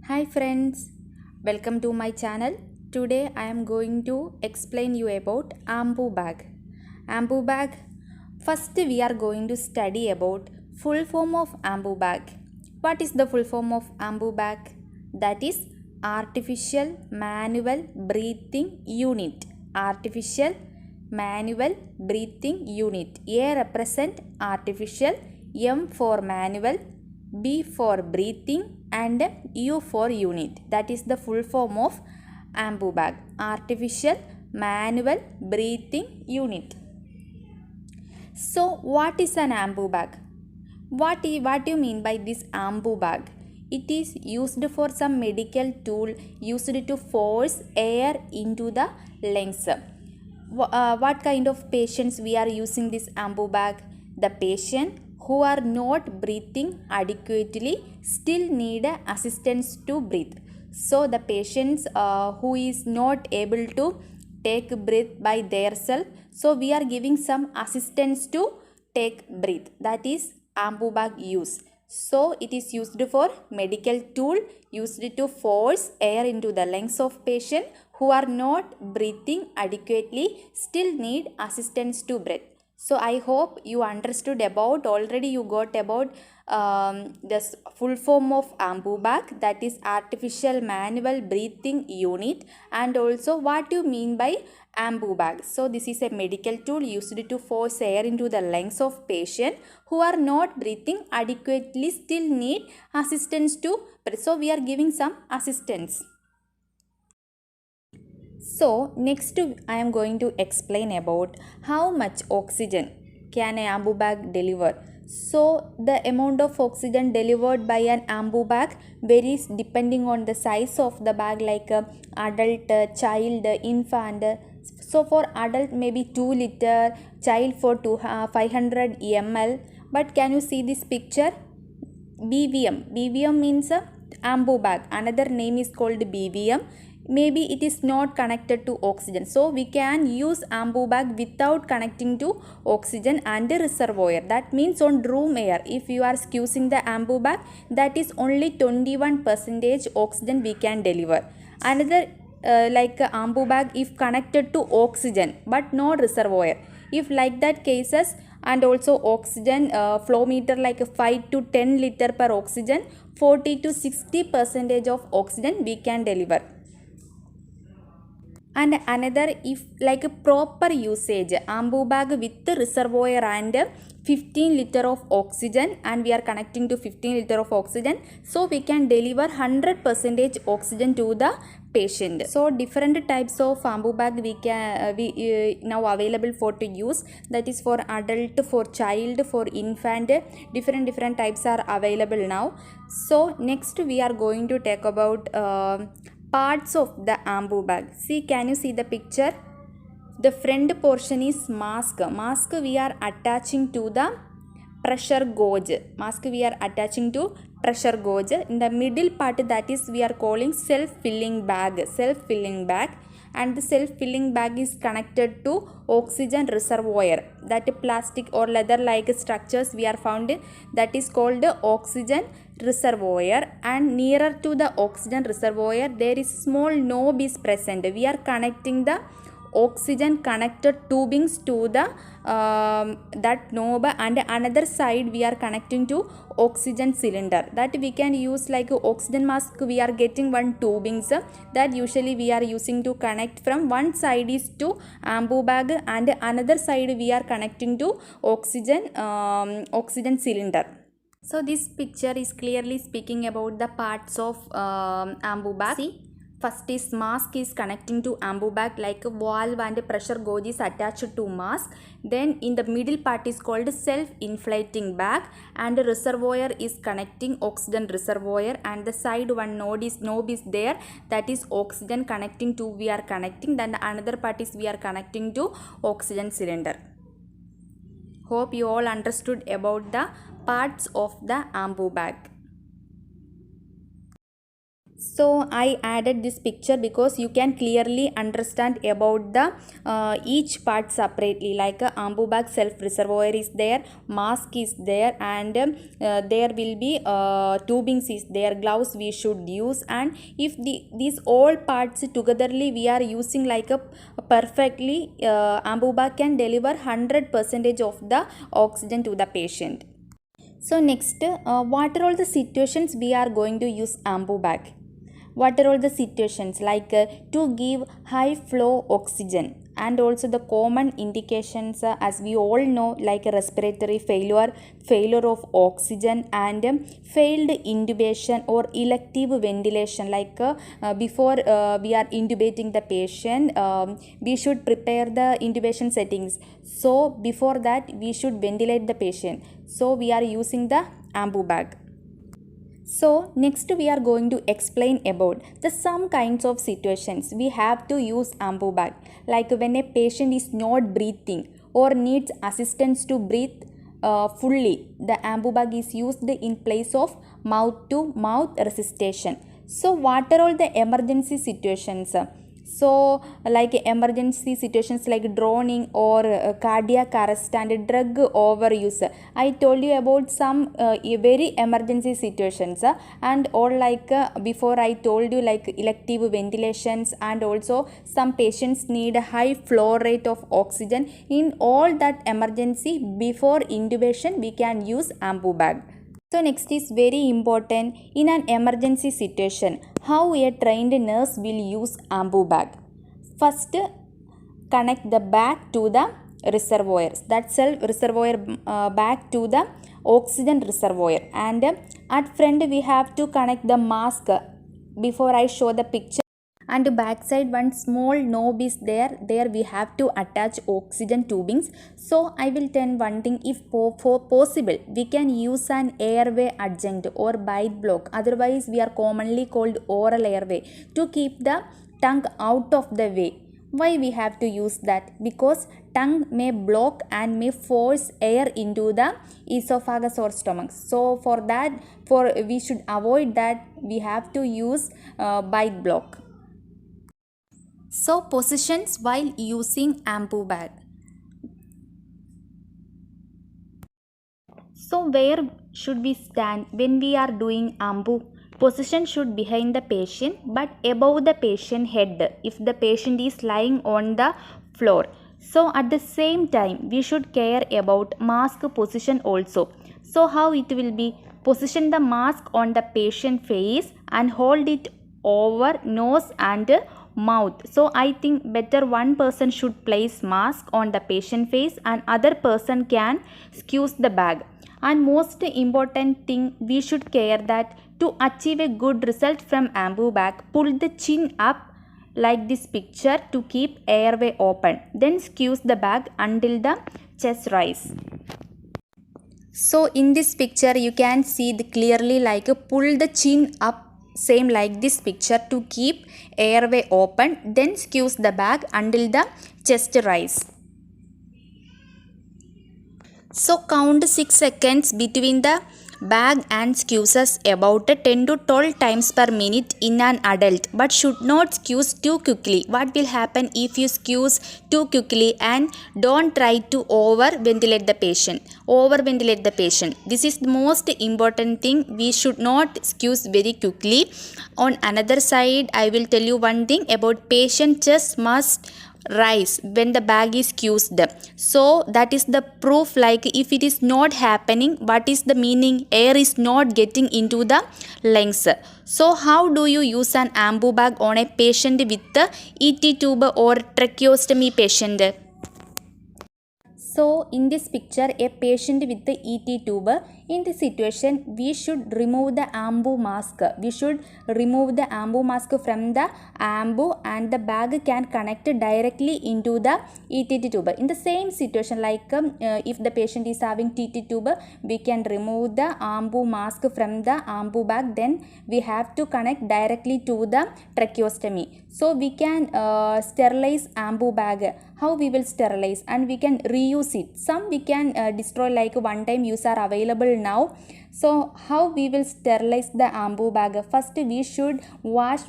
Hi friends, welcome to my channel. Today I am going to explain you about ambu bag. Ambu bag. First we are going to study about full form of ambu bag. What is the full form of ambu bag? That is artificial manual breathing unit. Artificial manual breathing unit. A represent artificial, M for manual, B for breathing and U for unit. That is the full form of ambu bag. Artificial manual breathing unit. So what is an ambu bag? What do you mean by this ambu bag? It is used for some medical tool used to force air into the lungs. What kind of patients we are using this ambu bag? The patient who are not breathing adequately still need assistance to breathe. So the patients who is not able to take breath by their self, so we are giving some assistance to take breath. That is ambu bag use. So it is used for medical tool used to force air into the lungs of patient who are not breathing adequately still need assistance to breathe. So I hope you understood about, already you got about this full form of ambu bag, that is artificial manual breathing unit, and also what you mean by ambu bag. So this is a medical tool used to force air into the lungs of patient who are not breathing adequately still need assistance to breathe. So we are giving some assistance. So next I am going to explain about how much oxygen can an ambu bag deliver. So the amount of oxygen delivered by an ambu bag varies depending on the size of the bag, like adult, child, infant. So for adult maybe 2 liter, child for 500 ml. But can you see this picture? BVM. BVM means a ambu bag. Another name is called BVM. Maybe it is not connected to oxygen. So we can use ambu bag without connecting to oxygen and the reservoir. That means on room air, if you are squeezing the ambu bag, that is only 21% oxygen we can deliver. Another like ambu bag if connected to oxygen but no reservoir, if like that cases, and also oxygen flow meter like 5 to 10 liter per oxygen, 40 to 60% of oxygen we can deliver. And another, if like a proper usage, ambu bag with reservoir and 15 liter of oxygen, and we are connecting to 15 liter of oxygen, so we can deliver 100% oxygen to the patient. So different types of ambu bag we can now available for to use, that is for adult, for child, for infant. Different types are available now. So next we are going to talk about parts of the ambu bag. See, can you see the picture? The front portion is mask. Mask we are attaching to the pressure gauge. Mask we are attaching to pressure gauge. In the middle part, that is we are calling self-filling bag. Self-filling bag. And the self-filling bag is connected to oxygen reservoir. That plastic or leather like structures we are found, that is called oxygen reservoir. And nearer to the oxygen reservoir there is small knob is present. We are connecting the oxygen connected tubings to the that knob, and another side we are connecting to oxygen cylinder, that we can use like oxygen mask. We are getting one tubings that usually we are using to connect from one side is to ambu bag, and another side we are connecting to oxygen cylinder. So this picture is clearly speaking about the parts of ambu bag. See, first is mask is connecting to ambu bag, like a valve and a pressure gauge is attached to mask. Then in the middle part is called self-inflating bag, and the reservoir is connecting oxygen reservoir, and the side one knob is there, that is oxygen connecting to we are connecting. Then another part is we are connecting to oxygen cylinder. Hope you all understood about the parts of the ambu bag. So I added this picture because you can clearly understand about the each part separately, like ambu bag self reservoir is there, mask is there, and there will be tubings is there, gloves we should use, and if these all parts togetherly we are using like a perfectly, ambu bag can deliver 100% of the oxygen to the patient. So next, what are all the situations we are going to use ambu bag? What are all the situations, like to give high flow oxygen, and also the common indications, as we all know, like respiratory failure of oxygen, and failed intubation or elective ventilation, like before we are intubating the patient, we should prepare the intubation settings. So before that we should ventilate the patient, so we are using the ambu bag. So next we are going to explain about the some kinds of situations we have to use ambu bag, like when a patient is not breathing or needs assistance to breathe fully, the ambu bag is used in place of mouth to mouth resuscitation. So what are all the emergency situations? So like emergency situations like drowning or cardiac arrest and drug overuse, I told you about some very emergency situations, and all like before I told you like elective ventilations, and also some patients need a high flow rate of oxygen. In all that emergency before intubation we can use ambu bag. So next is very important, in an emergency situation, how a trained nurse will use ambu bag. First, connect the bag to the reservoir, that self reservoir bag to the oxygen reservoir, and at front we have to connect the mask. Before I show the picture, and backside one small knob is there we have to attach oxygen tubings. So I will tell one thing, if for possible we can use an airway adjunct or bite block, otherwise we are commonly called oral airway, to keep the tongue out of the way. Why we have to use that? Because tongue may block and may force air into the esophagus or stomach. So for that, we should avoid that, we have to use bite block. So positions while using ambu bag. So where should we stand when we are doing ambu? Position should behind the patient but above the patient head if the patient is lying on the floor. So at the same time we should care about mask position also. So how it will be? Position the mask on the patient face and hold it over nose and mouth. So I think better one person should place mask on the patient face and other person can squeeze the bag. And most important thing, we should care that to achieve a good result from ambu bag, pull the chin up like this picture to keep airway open, then squeeze the bag until the chest rise. So in this picture you can see clearly like pull the chin up, same like this picture, to keep airway open, then squeeze the bag until the chest rise. So count 6 seconds between the bag and squeezes about 10 to 12 times per minute in an adult, but should not squeeze too quickly. What will happen if you squeeze too quickly? And don't try to over ventilate the patient. This is the most important thing. We should not squeeze very quickly. On another side, I will tell you one thing about patient chest must rise when the bag is squeezed. So that is the proof, like if it is not happening, what is the meaning? Air is not getting into the lungs. So how do you use an ambu bag on a patient with the ET tube or tracheostomy patient? So in this picture, a patient with the ET tube, in this situation we should remove the ambu mask. We should remove the ambu mask from the ambu and the bag can connect directly into the ET tube. In the same situation, like if the patient is having TT tube, we can remove the ambu mask from the ambu bag, then we have to connect directly to the tracheostomy. So we can sterilize ambu bag. How we will sterilize? And we can reuse use it. Some we can destroy, like one time use are available now. So how we will sterilize the ambu bag? First we should wash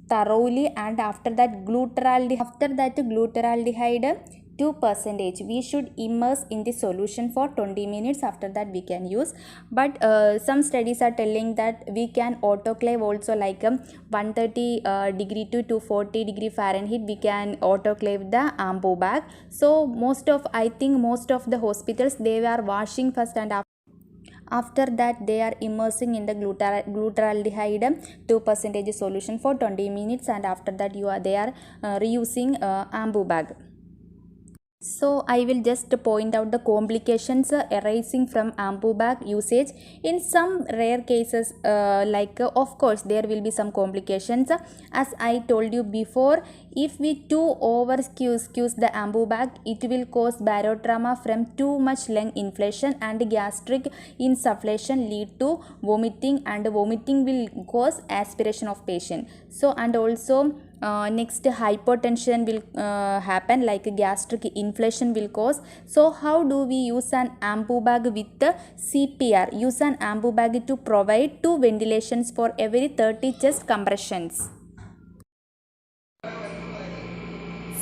thoroughly, and after that glutaraldehyde 2% we should immerse in the solution for 20 minutes. After that we can use. But some studies are telling that we can autoclave also, like 130 degree to 240 degree Fahrenheit we can autoclave the ambu bag. So I think most of the hospitals, they are washing first, and after that they are immersing in the glutaraldehyde 2% solution for 20 minutes, and after that they are reusing ambu bag. So I will just point out the complications arising from ambu bag usage. In some rare cases, of course there will be some complications. As I told you before, if we too over squeeze the ambu bag, it will cause barotrauma from too much lung inflation, and gastric insufflation lead to vomiting, and vomiting will cause aspiration of patient. So, and also next hypertension will happen, like gastric inflation will cause. So how do we use an ambu bag with the CPR? Use an ambu bag to provide 2 ventilations for every 30 chest compressions.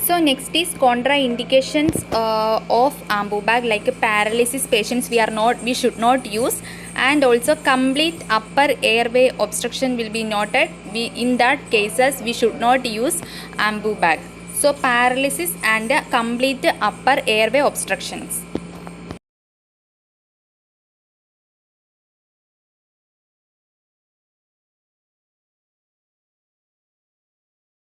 So next is contraindications of ambu bag, like paralysis patients we should not use, and also complete upper airway obstruction will be noted. In that cases we should not use ambu bag. So paralysis and complete upper airway obstructions.